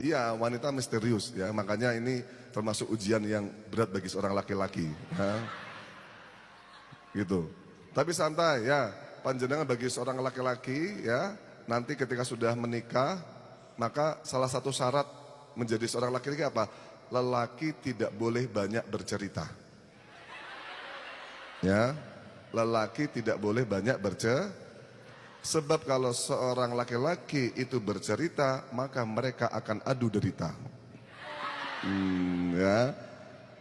Iya, wanita misterius ya, makanya ini termasuk ujian yang berat bagi seorang laki-laki. Ya. Gitu. Tapi santai ya, panjenengan bagi seorang laki-laki ya, nanti ketika sudah menikah, maka salah satu syarat menjadi seorang laki-laki apa? Lelaki tidak boleh banyak bercerita. Ya, lelaki tidak boleh banyak bercerita. Sebab kalau seorang laki-laki itu bercerita, maka mereka akan adu derita. Ya.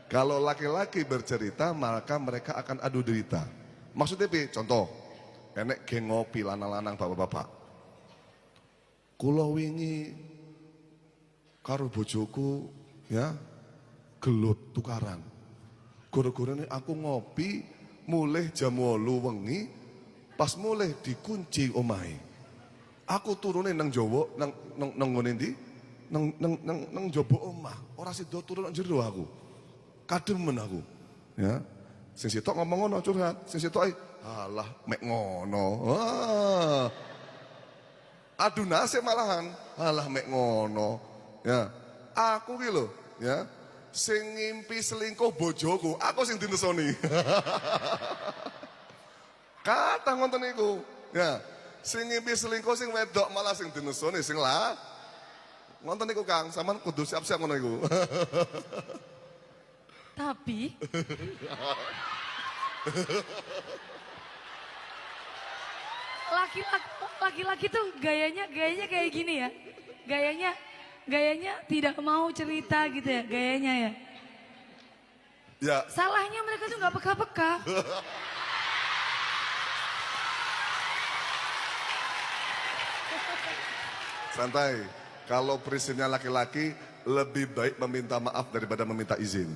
Kalau laki-laki bercerita, maka mereka akan adu derita. Maksudnya apa? Contoh, enek geng ngopi lanang-lanang bapak-bapak. Kula wingi karo bojoku ya gelut tukaran. Gara-gara ini aku ngopi mulai jam 8 wengi. Pas mulai dikunci omahe. Aku turune nang Jawa, nang ngene ndi? Nang njaba omah. Ora sida turun nang jero aku. Kademen aku. Ya. Sing sitok ngomong ngono curhat, sing sitok alah mek ngono. Wah. Adu nasib malahan, alah mek ngono. Ya. Aku ki lho, ya. Sing ngimpi selingkuh bojoku, aku sing dinesoni. Kata ngonten niku, ya. Sing ngimpi selingkuh sing wedok malah sing dinesoni sing lah. Ngonten niku Kang, sampean kudu siap-siap ngono iku. Tapi laki-laki tuh gayanya kayak gini ya. Gayanya tidak mau cerita gitu ya, gayanya ya. Ya. Salahnya mereka tuh nggak peka-peka. Santai, kalau prinsipnya laki-laki lebih baik meminta maaf daripada meminta izin.